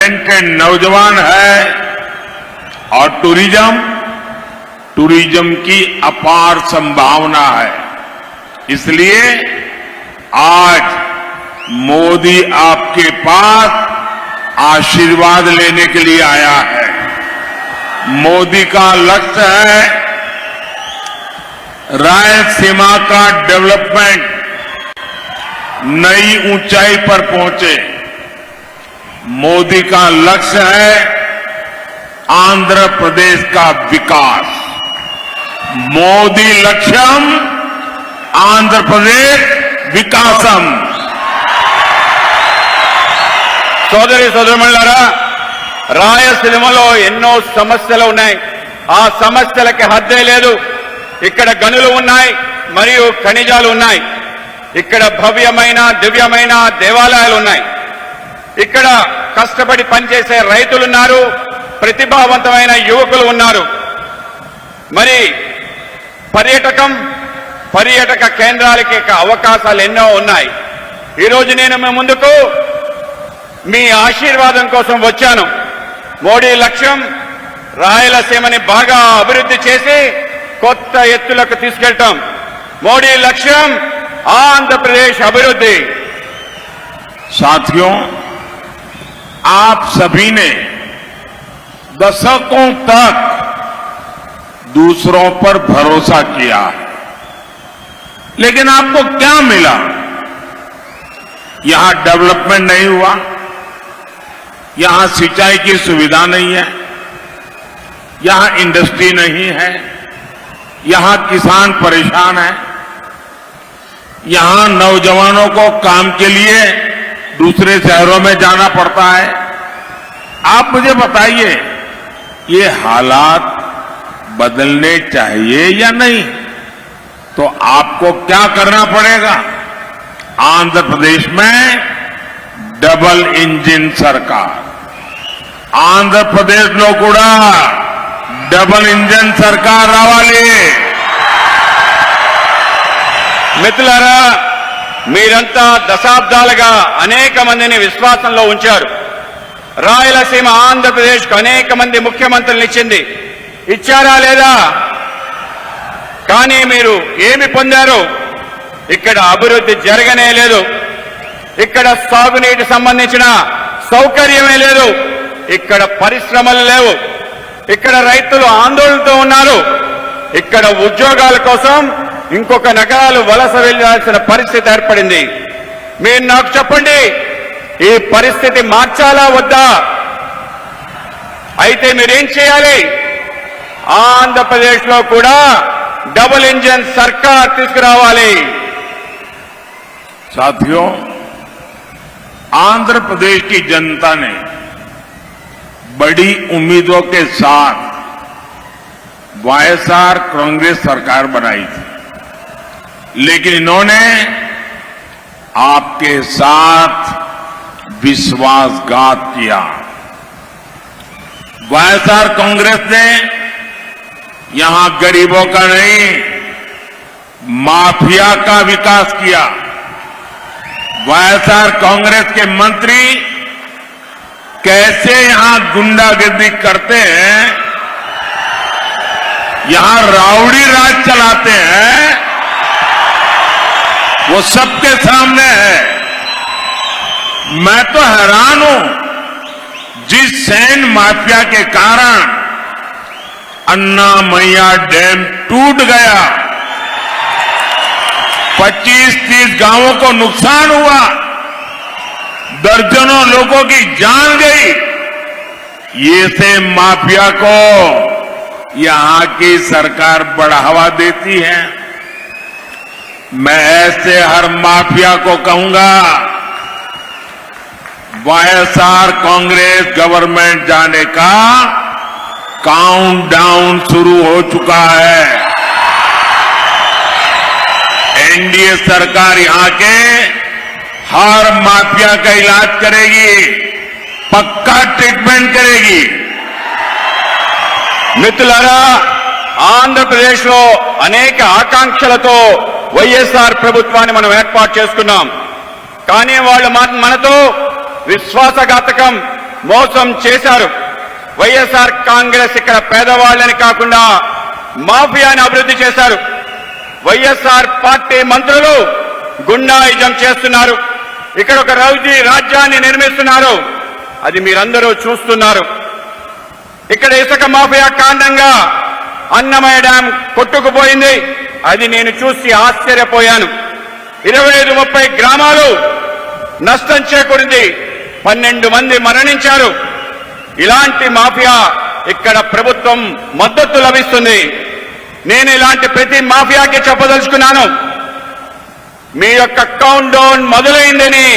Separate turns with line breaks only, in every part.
Talented नौजवान है और टूरिज्म की अपार संभावना है। इसलिए आज मोदी आपके पास आशीर्वाद लेने के लिए आया है। मोदी का लक्ष्य है रायलसीमा का डेवलपमेंट नई ऊंचाई पर पहुंचे। मोदी का लक्ष्य है आंध्र प्रदेश का विकास। मोदी लक्ष्यम आंध्र प्रदेश विकासम।
సోదరి సోదరులారా, రాయలసీమలో ఎన్నో సమస్యలు ఉన్నాయి. ఆ సమస్యలకి హద్దే లేదు. ఇక్కడ గనులు ఉన్నాయి మరియు ఖనిజాలు ఉన్నాయి. ఇక్కడ భవ్యమైన దివ్యమైన దేవాలయాలు ఉన్నాయి. ఇక్కడ కష్టపడి పనిచేసే రైతులున్నారు, ప్రతిభావంతమైన యువకులు ఉన్నారు. మరి పర్యాటక కేంద్రాలకి అవకాశాలు ఎన్నో ఉన్నాయి. ఈరోజు నేను మీ ముందుకు మీ ఆశీర్వాదం కోసం వచ్చాను. మోడీ లక్ష్యం రాయలసీమని బాగా అభివృద్ధి చేసి కొత్త ఎత్తులకు తీసుకెళ్తాం. మోడీ లక్ష్యం ఆంధ్రప్రదేశ్ అభివృద్ధి.
साथियों, आप सभी ने दशकों तक दूसरों पर भरोसा किया, लेकिन आपको क्या मिला? यहां डेवलपमेंट नहीं हुआ, यहां सिंचाई की सुविधा नहीं है, यहां इंडस्ट्री नहीं है, यहां किसान परेशान है, यहां नौजवानों को काम के लिए दूसरे शहरों में जाना पड़ता है। आप मुझे बताइए, ये हालात बदलने चाहिए या नहीं? तो आपको क्या करना पड़ेगा? आंध्र प्रदेश में डबल इंजन सरकार, आंध्र प्रदेश లో కూడా డబుల్ ఇంజన్ సర్కార్ రావాలి.
మిత్రులారా, మీరంతా దశాబ్దాలుగా అనేక మందిని విశ్వాసంలో ఉంచారు. రాయలసీమ ఆంధ్రప్రదేశ్కు అనేక మంది ముఖ్యమంత్రులను ఇచ్చింది. ఇచ్చారా లేదా? కానీ మీరు ఏమి పొందారు? ఇక్కడ అభివృద్ధి జరగనే లేదు. ఇక్కడ సాగునీటి సంబంధించిన సౌకర్యమే లేదు. ఇక్కడ పరిశ్రమలు లేవు. ఇక్కడ రైతులు ఆందోళనతో ఉన్నారు. ఇక్కడ ఉద్యోగాల కోసం ఇంకొక నగరాలు వలస వెళ్లాల్సిన పరిస్థితి ఏర్పడింది. మీరు నాకు చెప్పండి, ఈ పరిస్థితి మార్చాలా వద్దా? అయితే మీరేం చేయాలి? ఆంధ్రప్రదేశ్ లో కూడా డబుల్ ఇంజన్ సర్కార్ తీసుకురావాలి.
साथियों, आंध्र प्रदेश की जनता ने बड़ी उम्मीदों के साथ वाईएसआर कांग्रेस सरकार बनाई थी, लेकिन इन्होंने आपके साथ विश्वासघात किया। वाईएसआर कांग्रेस ने यहां गरीबों का नहीं, माफिया का विकास किया। वाईएसआर कांग्रेस के मंत्री कैसे यहां गुंडागर्दी करते हैं, यहां राउडी राज चलाते हैं, वो सबके सामने है। मैं तो हैरान हूं, जिस सैन माफिया के कारण अन्नामैया डैम टूट गया, 25-30 गांवों को नुकसान हुआ, दर्जनों लोगों की जान गई, ये से माफिया को यहां की सरकार बढ़ावा देती है। मैं ऐसे हर माफिया को कहूंगा, वाईएसआर कांग्रेस गवर्नमेंट जाने का काउंटडाउन शुरू हो चुका है। एनडीए सरकार यहां के हर माफिया का इलाज करेगी, पक्का ट्रीटमेंट करेगी।
మిత్రులారా, ఆంధ్రప్రదేశ్ లో అనేక ఆకాంక్షలతో వైఎస్ఆర్ ప్రభుత్వాన్ని మనం ఏర్పాటు చేసుకున్నాం. కానీ వాళ్ళు మనతో విశ్వాసఘాతకం, మోసం చేశారు. వైఎస్ఆర్ కాంగ్రెస్ ఇక్కడ పేదవాళ్ళని కాకుండా మాఫియాని అభివృద్ధి చేశారు. వైఎస్ఆర్ పార్టీ మంత్రులు గుండాయిజం చేస్తున్నారు. ఇక్కడ ఒక రౌడీ రాజ్యాన్ని నిర్మిస్తున్నారు. అది మీరందరూ చూస్తున్నారు. ఇక్కడ ఇసుక మాఫియా కారణంగా అన్నమయ్య డ్యాం కొట్టుకుపోయింది. అది నేను చూసి ఆశ్చర్యపోయాను. 25-30 గ్రామాలు నష్టం చేకూరింది. 12 మంది మరణించారు. ఇలాంటి మాఫియా ఇక్కడ ప్రభుత్వం మద్దతు లభిస్తుంది. నేను ఇలాంటి ప్రతి మాఫియాకి చెప్పదలుచుకున్నాను, మీ యొక్క కౌంట్ డౌన్ మొదలైందని.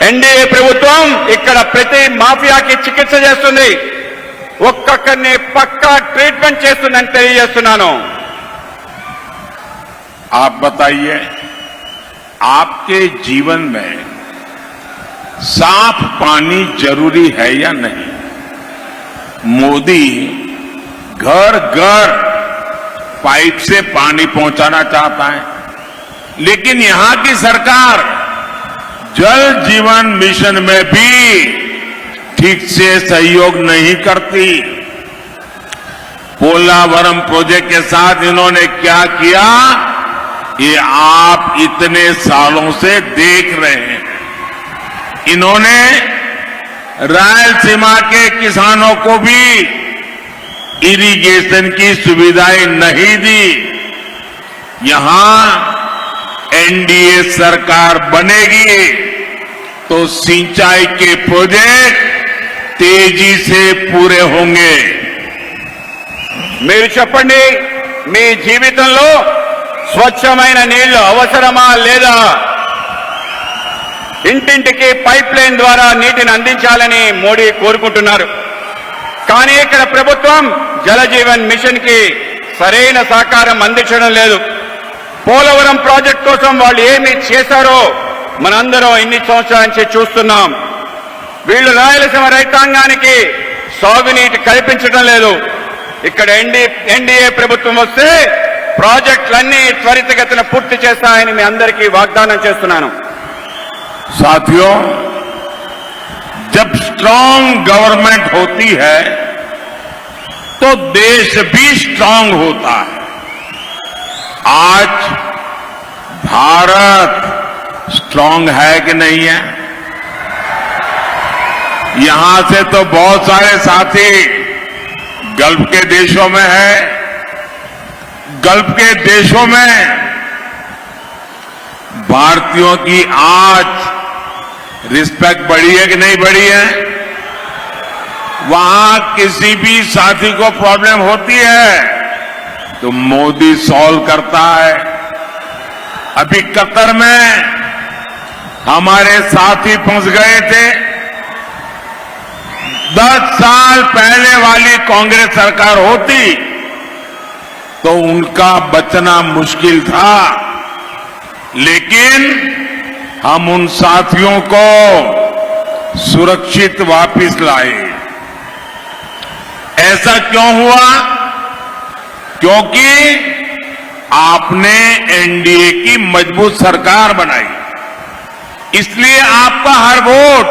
ఎన్డీఏ ప్రభుత్వం ఇక్కడ ప్రతి మాఫియాకి చికిత్స చేస్తుంది, ఒక్కొక్కరిని పక్కా ట్రీట్మెంట్ చేస్తుందని తెలియజేస్తున్నాను.
आप बताइए, आपके जीवन में साफ पानी जरूरी है या नहीं? मोदी घर घर पाइप से पानी पहुंचाना चाहता है, लेकिन यहां की सरकार जल जीवन मिशन में भी ठीक से सहयोग नहीं करती। पोलावरम प्रोजेक्ट के साथ इन्होंने क्या किया, ये आप इतने सालों से देख रहे हैं। इन्होंने रायलसीमा के किसानों को भी इरिगेशन की सुविधाएं नहीं दी। यहां एनडीए सरकार बनेगी तो सिंचाई के प्रोजेक्ट तेजी से पूरे होंगे।
మీరు చెప్పండి, మీ జీవితంలో స్వచ్ఛమైన నీళ్లు అవసరమా లేదా? ఇంటింటికి పైప్ లైన్ ద్వారా నీటిని అందించాలని మోడీ కోరుకుంటున్నారు. కానీ ఇక్కడ ప్రభుత్వం జల జీవన్ మిషన్ కి సరైన సహకారం అందించడం లేదు. పోలవరం ప్రాజెక్ట్ కోసం వాళ్ళు ఏమి చేశారో మనందరం ఇన్ని సంవత్సరాల నుంచి చూస్తున్నాం. వీళ్ళు రాయలసీమ రైతాంగానికి సాగునీటి కల్పించడం లేదు. ఇక్కడ ఎన్డీఏ ప్రభుత్వం వస్తే ప్రాజెక్టులన్నీ త్వరితగతిన పూర్తి చేస్తాయని మీ అందరికీ వాగ్దానం చేస్తున్నాను.
साथियों, जब स्ट्रांग गवर्नमेंट होती है तो देश भी स्ट्रांग होता है। आज भारत स्ट्रांग है कि नहीं है? यहां से तो बहुत सारे साथी गल्फ के देशों में है। गल्फ के देशों में भारतीयों की आज रिस्पेक्ट बढ़ी है कि नहीं बढ़ी है? वहां किसी भी साथी को प्रॉब्लम होती है तो मोदी सॉल्व करता है। अभी कतर में हमारे साथी फंस गए थे। 10 साल पहले वाली कांग्रेस सरकार होती तो उनका बचना मुश्किल था, लेकिन हम उन साथियों को सुरक्षित वापस लाए। ऐसा क्यों हुआ? क्योंकि आपने एनडीए की मजबूत सरकार बनाई, इसलिए आपका हर वोट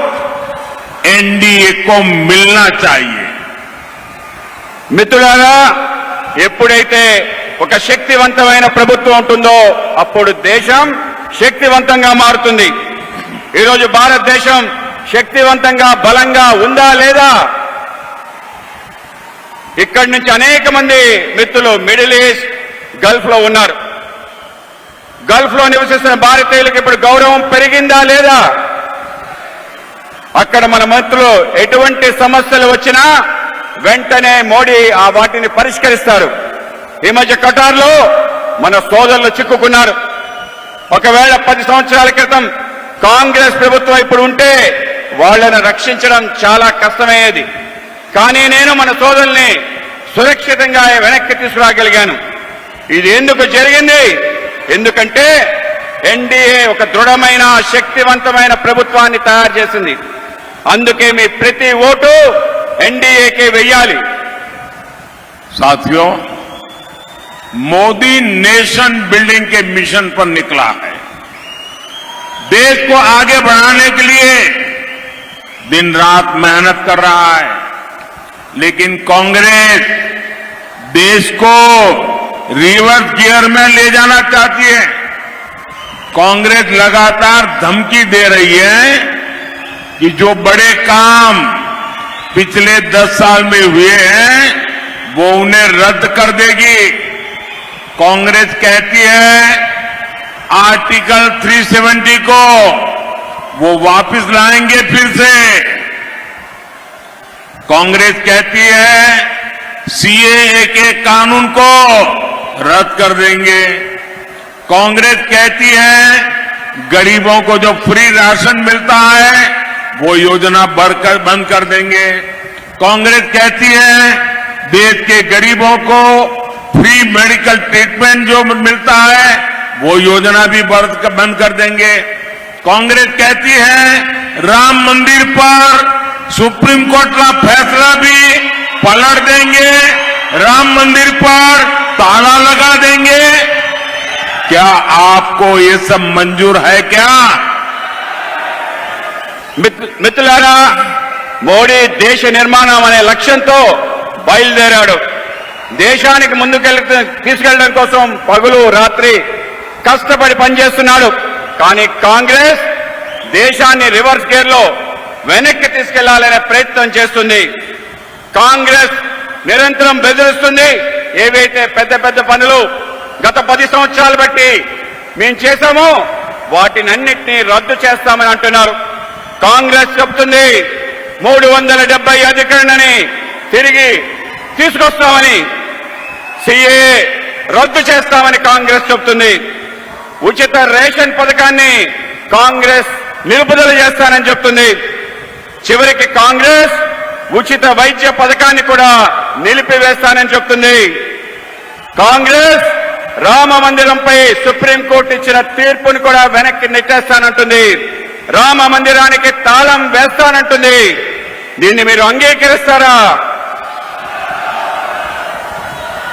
एनडीए को मिलना चाहिए।
మిత్రులారా, ఎప్పుడైతే ఒక శక్తివంతమైన ప్రభుత్వం ఉంటుందో అప్పుడు దేశం శక్తివంతంగా మారుతుంది. ఈరోజు భారతదేశం శక్తివంతంగా బలంగా ఉందా లేదా? ఇక్కడి నుంచి అనేక మంది మిత్రులు మిడిల్ ఈస్ట్, గల్ఫ్ లో ఉన్నారు. గల్ఫ్ లో నివసిస్తున్న భారతీయులకు ఇప్పుడు గౌరవం పెరిగిందా లేదా? అక్కడ మన మంత్రులు ఎటువంటి సమస్యలు వచ్చినా వెంటనే మోడీ ఆ వాటిని పరిష్కరిస్తారు. ఈ మధ్య కటార్లో మన సోదరులు చిక్కుకున్నారు. ఒకవేళ 10 సంవత్సరాల క్రితం కాంగ్రెస్ ప్రభుత్వం ఇప్పుడు ఉంటే వాళ్లను రక్షించడం చాలా కష్టమయ్యేది. కానీ నేను మన సోదరుల్ని సురక్షితంగా వెనక్కి తీసుకురాగలిగాను. ఇది ఎందుకు జరిగింది? ఎందుకంటే ఎన్డీఏ ఒక దృఢమైన శక్తివంతమైన ప్రభుత్వాన్ని తయారు చేసింది. అందుకే మీ ప్రతి ఓటు ఎన్డీఏకే వెయ్యాలి.
साथियों, मोदी नेशन बिल्डिंग के मिशन पर निकला है। देश को आगे बढ़ाने के लिए दिन रात मेहनत कर रहा है, लेकिन कांग्रेस देश को रिवर्स गियर में ले जाना चाहती है। कांग्रेस लगातार धमकी दे रही है कि जो बड़े काम पिछले 10 साल में हुए हैं वो उन्हें रद्द कर देगी। कांग्रेस कहती है आर्टिकल 370 को वो वापस लाएंगे फिर से। कांग्रेस कहती है सीएए के कानून को रद्द कर देंगे। कांग्रेस कहती है गरीबों को जो फ्री राशन मिलता है वो योजना बंद कर देंगे। कांग्रेस कहती है देश के गरीबों को फ्री मेडिकल ट्रीटमेंट जो मिलता है वो योजना भी बंद कर देंगे। कांग्रेस कहती है राम मंदिर पर सुप्रीम कोर्ट का फैसला भी पलट देंगे, राम मंदिर पर ताला लगा देंगे। क्या आपको ये सब मंजूर है क्या?
మిత్రులారా, మోడీ దేశ నిర్మాణం అనే లక్ష్యంతో బయలుదేరాడు. దేశానికి తీసుకెళ్లడం కోసం పగలు రాత్రి కష్టపడి పనిచేస్తున్నాడు. కానీ కాంగ్రెస్ దేశాన్ని రివర్స్ గేర్ లో వెనక్కి తీసుకెళ్లాలనే ప్రయత్నం చేస్తుంది. కాంగ్రెస్ నిరంతరం బెదిరిస్తుంది. ఏవైతే పెద్ద పెద్ద పనులు గత 10 సంవత్సరాలు బట్టి మేము చేశామో వాటినన్నింటినీ రద్దు చేస్తామని అంటున్నారు. కాంగ్రెస్ చెబుతుంది 370 అధికరణని తిరిగి తీసుకొస్తామని, సిఏఏ రద్దు చేస్తామని కాంగ్రెస్ చెబుతుంది. ఉచిత రేషన్ పథకాన్ని కాంగ్రెస్ నిలుపుదల చేస్తానని చెప్తుంది. చివరికి కాంగ్రెస్ ఉచిత వైద్య పథకాన్ని కూడా నిలిపివేస్తానని చెప్తుంది. కాంగ్రెస్ రామ మందిరంపై సుప్రీంకోర్టు ఇచ్చిన తీర్పును కూడా వెనక్కి నెట్టేస్తానంటుంది. రామ మందిరానికి తాళం వేస్తానంటుంది. దీన్ని మీరు అంగీకరిస్తారా?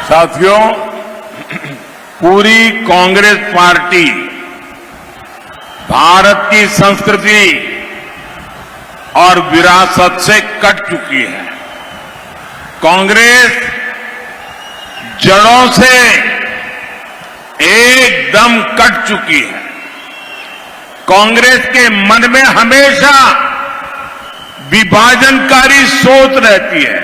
साथियों, पूरी कांग्रेस पार्टी भारत की संस्कृति और विरासत से कट चुकी है। कांग्रेस जड़ों से एकदम कट चुकी है। कांग्रेस के मन में हमेशा विभाजनकारी सोच रहती है।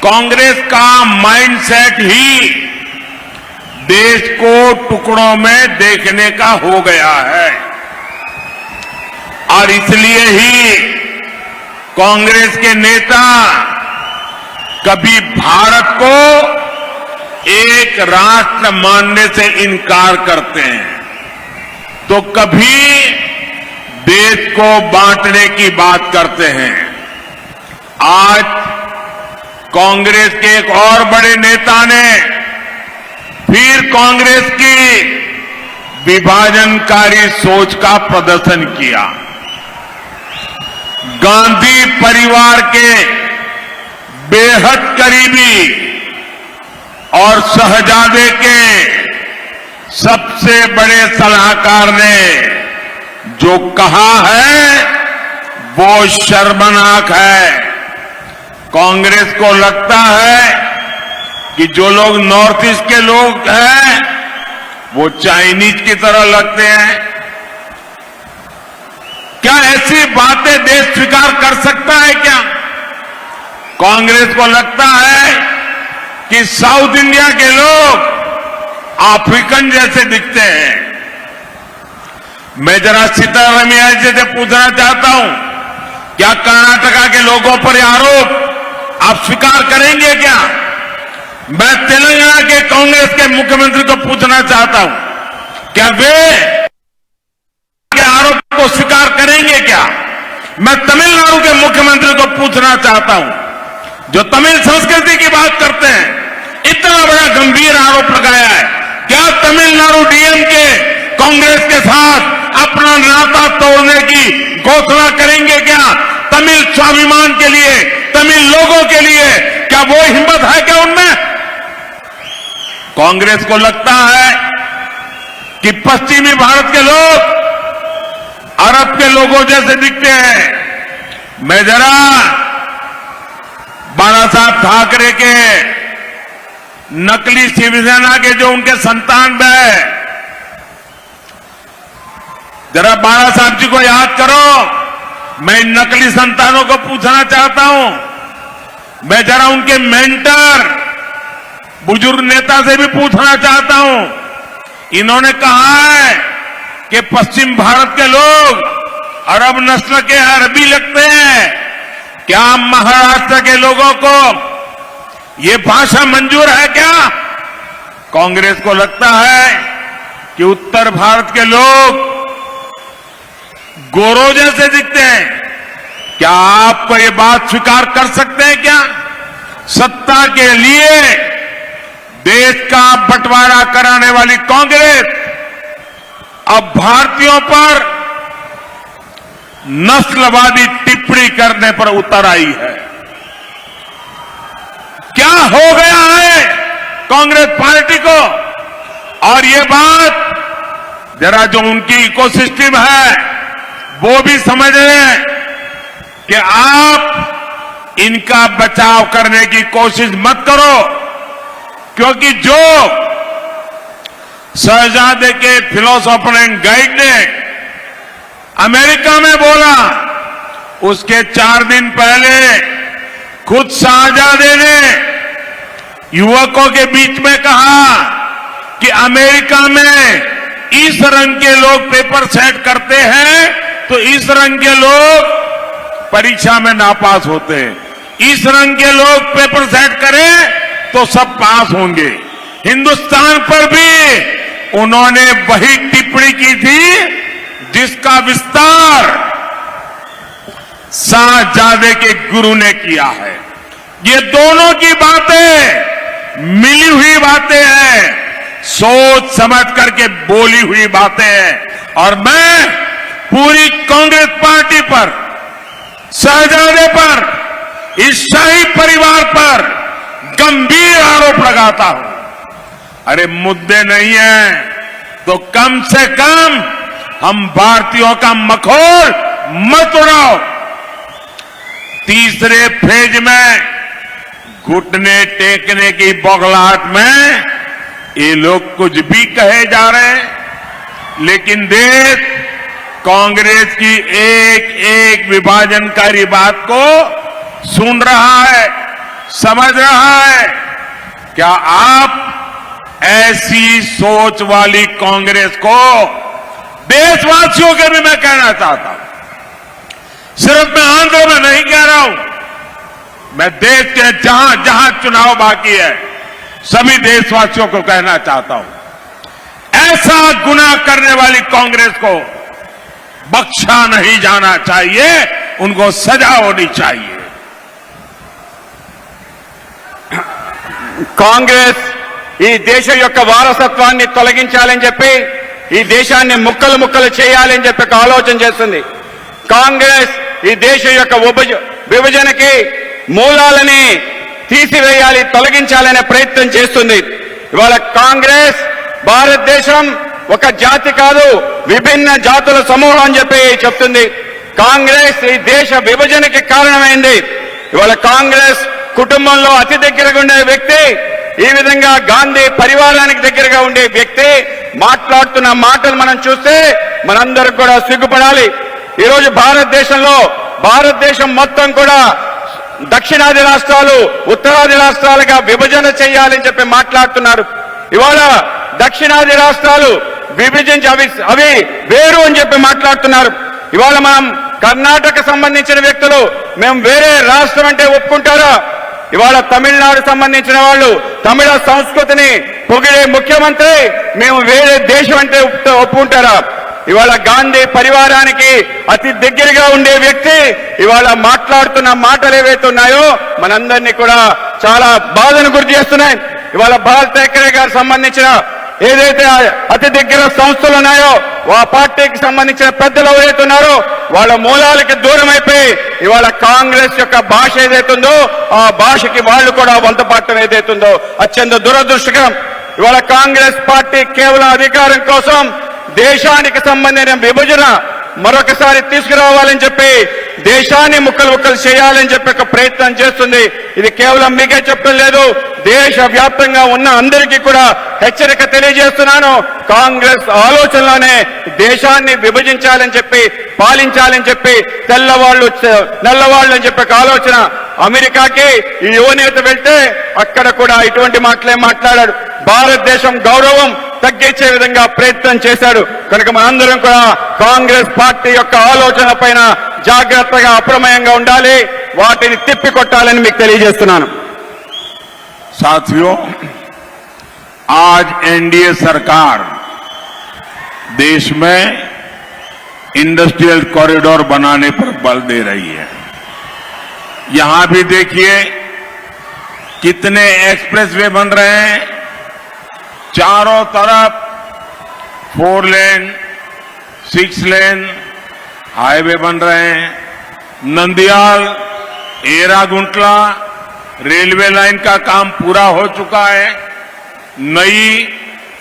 कांग्रेस का माइंडसेट ही देश को टुकड़ों में देखने का हो गया है और इसलिए ही कांग्रेस के नेता कभी भारत को एक राष्ट्र मानने से इनकार करते हैं तो कभी देश को बांटने की बात करते हैं। आज कांग्रेस के एक और बड़े नेता ने फिर कांग्रेस की विभाजनकारी सोच का प्रदर्शन किया। गांधी परिवार के बेहद करीबी और शहजादे के सबसे बड़े सलाहकार ने जो कहा है वो शर्मनाक है। कांग्रेस को लगता है कि जो लोग नॉर्थ ईस्ट के लोग हैं वो चाइनीज की तरह लगते हैं। क्या ऐसी बातें देश स्वीकार कर सकता है क्या? कांग्रेस को लगता है कि साउथ इंडिया के लोग अफ्रीकन जैसे दिखते हैं। मैं जरा सीतारमैया जी से पूछना चाहता हूं, क्या कर्नाटका के लोगों पर आरोप आप स्वीकार करेंगे क्या? मैं तेलंगाना के कांग्रेस के मुख्यमंत्री को पूछना चाहता हूं, क्या वे के आरोप को स्वीकार करेंगे क्या? मैं तमिलनाडु के मुख्यमंत्री को पूछना चाहता हूं, जो तमिल संस्कृति की बात करते हैं, इतना बड़ा गंभीर आरोप लगाया है, क्या तमिलनाडु डीएम के कांग्रेस के साथ अपना नाता तोड़ने की घोषणा करेंगे क्या? तमिल स्वाभिमान के लिए, तमिल लोगों के लिए क्या वो हिम्मत है क्या उनमें? कांग्रेस को लगता है कि पश्चिमी भारत के लोग अरब के लोगों जैसे दिखते हैं, मैं जरा बाला साहब ठाकरे के नकली शिवसेना के जो उनके संतान है, जरा बाला साहब जी को याद करो। मैं इन नकली संतानों को पूछना चाहता हूं, मैं जरा उनके मेंटर बुजुर्ग नेता से भी पूछना चाहता हूं। इन्होंने कहा है कि पश्चिम भारत के लोग अरब नस्ल के अरबी लगते हैं। क्या महाराष्ट्र के लोगों को ये भाषा मंजूर है क्या? कांग्रेस को लगता है कि उत्तर भारत के लोग गोरों जैसे दिखते हैं। क्या आपको ये बात स्वीकार कर सकते हैं क्या? सत्ता के लिए देश का बंटवारा कराने वाली कांग्रेस अब भारतीयों पर नस्लवादी टिप्पणी करने पर उतर आई है। क्या हो गया है कांग्रेस पार्टी को? और ये बात जरा जो उनकी इकोसिस्टम है वो भी समझ लें कि आप इनका बचाव करने की कोशिश मत करो, क्योंकि जो शहजादे के फिलोसोफर एंड गाइड ने अमेरिका में बोला, उसके 4 दिन पहले खुद शहजादे ने युवकों के बीच में कहा कि अमेरिका में इस रंग के लोग पेपर सेट करते हैं तो इस रंग के लोग परीक्षा में नापास होते हैं, इस रंग के लोग पेपर सेट करें तो सब पास होंगे। हिंदुस्तान पर भी उन्होंने वही टिप्पणी की थी जिसका विस्तार शाहजादे के गुरु ने किया है। ये दोनों की बातें मिली हुई बातें हैं, सोच समझ करके बोली हुई बातें हैं। और मैं पूरी कांग्रेस पार्टी पर, शहजादे पर, इस शाही परिवार पर गंभीर आरोप लगाता हूं। अरे मुद्दे नहीं है तो कम से कम हम भारतीयों का मखौल मत उड़ाओ। तीसरे फेज में घुटने टेकने की बौखलाहट में ये लोग कुछ भी कहे जा रहे हैं, लेकिन देश कांग्रेस की एक एक विभाजनकारी बात को सुन रहा है, समझ रहा है। क्या आप ऐसी सोच वाली कांग्रेस को, देशवासियों के भी मैं कहना चाहता हूं, सिर्फ मैं आंध्र में नहीं कह रहा हूं, मैं देश के जहां जहां चुनाव बाकी है सभी देशवासियों को कहना चाहता हूं, ऐसा गुनाह करने वाली कांग्रेस को बख्शा नहीं जाना चाहिए, उनको सजा होनी चाहिए।
కాంగ్రెస్ ఈ దేశం యొక్క వారసత్వాన్ని తొలగించాలని చెప్పి, ఈ దేశాన్ని ముక్కలు ముక్కలు చేయాలని చెప్పి ఒక ఆలోచన చేస్తుంది. కాంగ్రెస్ ఈ దేశం యొక్క విభజనకి మూలాలని తీసివేయాలి, తొలగించాలనే ప్రయత్నం చేస్తుంది. ఇవాళ కాంగ్రెస్ భారతదేశం ఒక జాతి కాదు, విభిన్న జాతుల సమూహం అని చెప్పి చెప్తుంది. కాంగ్రెస్ ఈ దేశ విభజనకి కారణమైంది. ఇవాళ కాంగ్రెస్ కుటుంబంలో అతి దగ్గరగా ఉండే వ్యక్తి, ఈ విధంగా గాంధీ పరివారానికి దగ్గరగా ఉండే వ్యక్తి మాట్లాడుతున్న మాటలు మనం చూస్తే మనందరం కూడా సిగ్గుపడాలి. ఈరోజు భారతదేశం మొత్తం కూడా దక్షిణాది రాష్ట్రాలు ఉత్తరాది రాష్ట్రాలుగా విభజన చేయాలని చెప్పి మాట్లాడుతున్నారు. ఇవాళ దక్షిణాది రాష్ట్రాలు విభజించి అవి వేరు అని చెప్పి మాట్లాడుతున్నారు. ఇవాళ మనం కర్ణాటక సంబంధించిన వ్యక్తులు మేము వేరే రాష్ట్రం అంటే ఒప్పుకుంటారా? ఇవాళ తమిళనాడు సంబంధించిన వాళ్ళు తమిళ సంస్కృతిని పొగిడే ముఖ్యమంత్రి మేము వేరే దేశం అంటే ఒప్పుకుంటారా? ఇవాళ గాంధీ పరివారానికి అతి దగ్గరగా ఉండే వ్యక్తి ఇవాళ మాట్లాడుతున్న మాటలు ఏవైతే ఉన్నాయో మనందరినీ కూడా చాలా బాధను గురి చేస్తున్నాయి. ఇవాళ బాల్ ఠాకరే గారు సంబంధించిన ఏదైతే అతి దగ్గర సంస్థలు ఉన్నాయో ఆ పార్టీకి సంబంధించిన పెద్దలు ఎవరైతే ఉన్నారో వాళ్ళ మూలాలకి దూరం అయిపోయి ఇవాళ కాంగ్రెస్ యొక్క భాష ఏదైతుందో ఆ భాషకి వాళ్ళు కూడా వంతపాటం ఏదైతుందో అత్యంత దురదృష్టకరం. ఇవాళ కాంగ్రెస్ పార్టీ కేవలం అధికారం కోసం దేశానికి సంబంధించిన విభజన మరొకసారి తీసుకురావాలని చెప్పి దేశాన్ని ముక్కలు ముక్కలు చేయాలని చెప్పి ఒక ప్రయత్నం చేస్తుంది. ఇది కేవలం మీకే చెప్పడం లేదు, దేశవ్యాప్తంగా ఉన్న అందరికీ కూడా హెచ్చరిక తెలియజేస్తున్నాను. కాంగ్రెస్ ఆలోచనలోనే దేశాన్ని విభజించాలని చెప్పి, పాలించాలని చెప్పి, తెల్లవాళ్ళు నల్లవాళ్ళు అని చెప్పి ఒక ఆలోచన. అమెరికాకి ఈ యువనేత వెళ్తే అక్కడ కూడా ఇటువంటి మాటలే మాట్లాడాడు. భారతదేశం గౌరవం తగ్గించే విధంగా ప్రయత్నం చేశాడు. కనుక మనందరం కూడా కాంగ్రెస్ పార్టీ యొక్క ఆలోచన పైన జాగ్రత్తగా అప్రమేయంగా ఉండాలి, వాటిని తిప్పికొట్టాలని మీకు తెలియజేస్తున్నాను.
साथियों, आज एनडीए सरकार देश में इंडस्ट्रियल कॉरिडोर बनाने पर बल दे रही है. यहां भी देखिए कितने एक्सप्रेसवे बन रहे हैं, चारों तरफ 4 लेन 6 लेन हाईवे बन रहे हैं. नंदियाल एरागुंटला रेलवे लाइन का काम पूरा हो चुका है. नई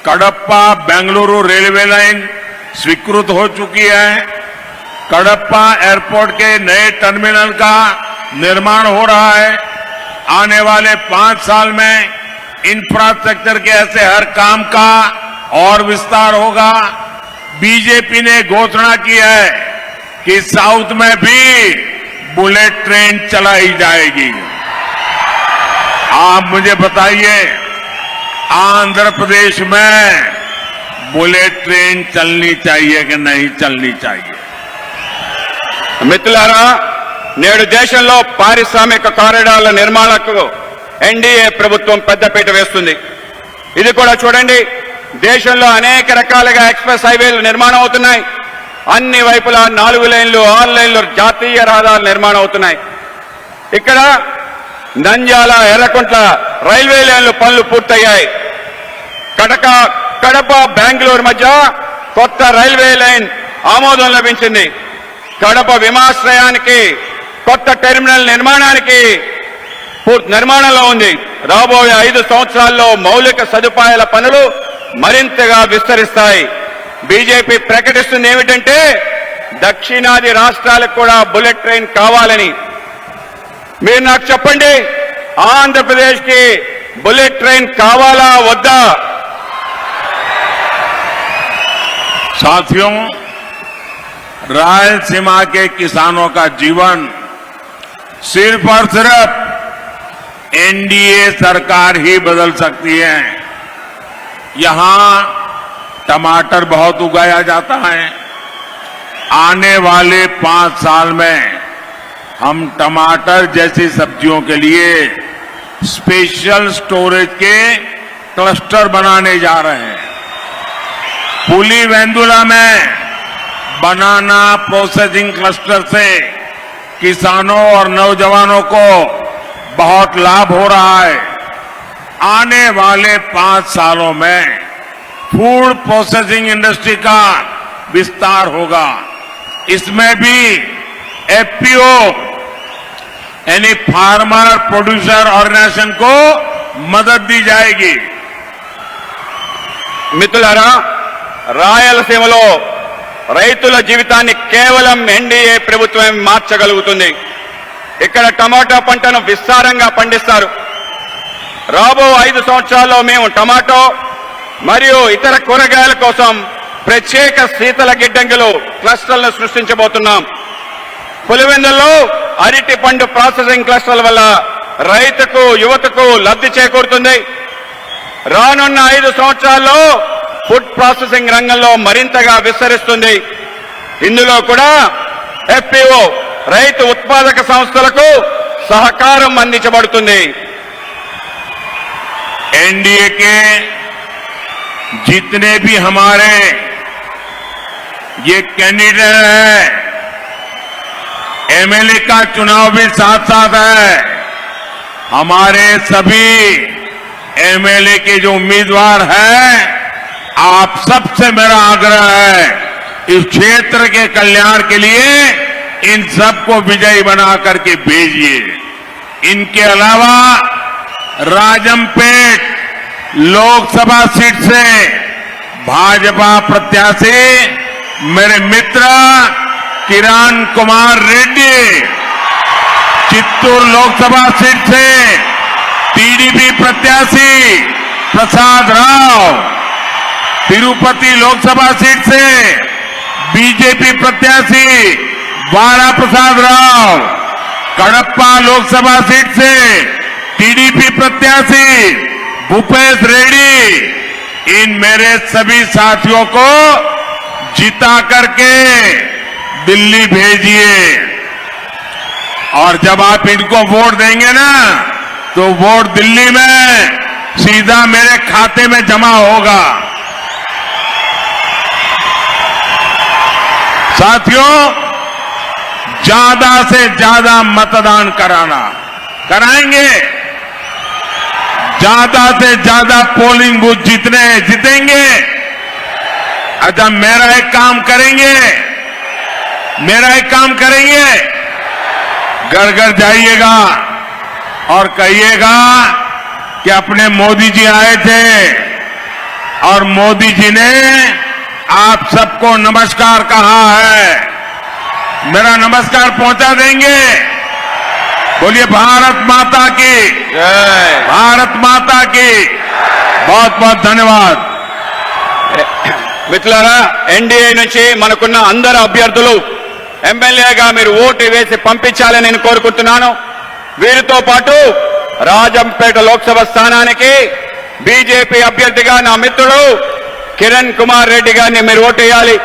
कडप्पा बेंगलुरु रेलवे लाइन स्वीकृत हो चुकी है. कडप्पा एयरपोर्ट के नए टर्मिनल का निर्माण हो रहा है. आने वाले 5 साल में इंफ्रास्ट्रक्चर के ऐसे हर काम का और विस्तार होगा. बीजेपी ने घोषणा की है कि साउथ में भी बुलेट ट्रेन चलाई जाएगी. आप मुझे बताइए, आंध्र प्रदेश में बुलेट ट्रेन चलनी चाहिए कि नहीं चलनी चाहिए?
మిత్రులారా, నేడు దేశంలో పారిశ్రామిక కారిడార్ల నిర్మాణకు ఎన్డీఏ ప్రభుత్వం పెద్దపీట వేస్తుంది. ఇది కూడా చూడండి, దేశంలో అనేక రకాలుగా ఎక్స్ప్రెస్ హైవేలు నిర్మాణం అవుతున్నాయి. అన్ని వైపులా 4 లైన్లు 6 లైన్లు జాతీయ రహదారులు నిర్మాణం అవుతున్నాయి. ఇక్కడ నంద్యాల ఎర్రకుంట్ల రైల్వే లైన్లు పనులు పూర్తయ్యాయి. కడప బెంగళూరు మధ్య కొత్త రైల్వే లైన్ ఆమోదం లభించింది. కడప విమానాశ్రయానికి కొత్త టెర్మినల్ నిర్మాణంలో ఉంది. రాబోయే 5 సంవత్సరాల్లో మౌలిక సదుపాయాల పనులు మరింతగా విస్తరిస్తాయి. బీజేపీ ప్రకటిస్తుంది ఏమిటంటే దక్షిణాది రాష్ట్రాలకు కూడా బుల్లెట్ ట్రైన్ కావాలని. మీరు నాకు చెప్పండి, ఆంధ్రప్రదేశ్ కి బుల్లెట్ ట్రైన్ కావాలా వద్దా?
साथियों, रायलसीमा के किसानों का जीवन सिर्फ और सिर्फ एनडीए सरकार ही बदल सकती है. यहां टमाटर बहुत उगाया जाता है. आने वाले 5 साल में हम टमाटर जैसी सब्जियों के लिए स्पेशल स्टोरेज के क्लस्टर बनाने जा रहे हैं. पुलिवेंदुला में बनाना प्रोसेसिंग क्लस्टर से किसानों और नौजवानों को बहुत लाभ हो रहा है. आने वाले 5 सालों में फूड प्रोसेसिंग इंडस्ट्री का विस्तार होगा. इसमें भी एफपीओ यानी फार्मर प्रोड्यूसर ऑर्गेनाइजेशन को मदद दी जाएगी.
మిత్రులారా, రాయలసీమలో రైతుల జీవితాన్ని కేవలం ఎన్డీఏ ప్రభుత్వం మార్చగలుగుతుంది. ఇక్కడ టమాటా పంటను విస్తారంగా పండిస్తారు. రాబో 5 సంవత్సరాల్లో మేము టమాటో మరియు ఇతర కూరగాయల కోసం ప్రత్యేక శీతల గిడ్డంగులు క్లస్టర్లను సృష్టించబోతున్నాం. పులివెందుల్లో అరటి పండు ప్రాసెసింగ్ క్లస్టర్ల వల్ల రైతుకు యువతకు లబ్ధి చేకూరుతుంది. రానున్న 5 సంవత్సరాల్లో ఫుడ్ ప్రాసెసింగ్ రంగంలో మరింతగా విస్తరిస్తుంది. ఇందులో కూడా ఎఫ్పిఓ రైతు ఉత్పాదక సంస్థలకు సహకారం అందించబడుతుంది.
एनडीए के जितने भी हमारे ये कैंडिडेट हैं, एमएलए का चुनाव भी साथ साथ है. हमारे सभी एमएलए के जो उम्मीदवार हैं, आप सबसे मेरा आग्रह है, इस क्षेत्र के कल्याण के लिए इन सबको विजयी बना करके भेजिए. इनके अलावा राजमपेट लोकसभा सीट से भाजपा प्रत्याशी मेरे मित्र किरण कुमार रेड्डी, चित्तूर लोकसभा सीट से टीडीपी प्रत्याशी प्रसाद राव, तिरुपति लोकसभा सीट से बीजेपी प्रत्याशी वारा प्रसाद राव, कड़प्पा लोकसभा सीट से टीडीपी प्रत्याशी भूपेश रेड्डी, इन मेरे सभी साथियों को जिता करके दिल्ली भेजिए। और जब आप इनको वोट देंगे ना, तो वोट दिल्ली में सीधा मेरे खाते में जमा होगा। साथियों, ज्यादा से ज्यादा मतदान कराएंगे, ज्यादा से ज्यादा पोलिंग बूथ जीतेंगे। अच्छा, मेरा एक काम करेंगे, घर घर जाइएगा और कहिएगा कि अपने मोदी जी आए थे और मोदी जी ने आप सबको नमस्कार कहा है, मेरा नमस्कार पहुंचा देंगे। बोलिए भारत माता की
जय।
भारत माता की। बहुत बहुत धन्यवाद।
మిత్రులారా, ఎన్డీఏ నుంచి మనకున్న అందరు అభ్యర్థులు ఎమ్మెల్యేగా మీరు ఓటు వేసి పంపించాలని నేను కోరుకుంటున్నాను. వీరితో పాటు రాజంపేట లోక్సభ స్థానానికి బీజేపీ అభ్యర్థిగా నా మిత్రుడు కిరణ్ కుమార్ రెడ్డి గారిని మీరు ఓటు వేయాలి.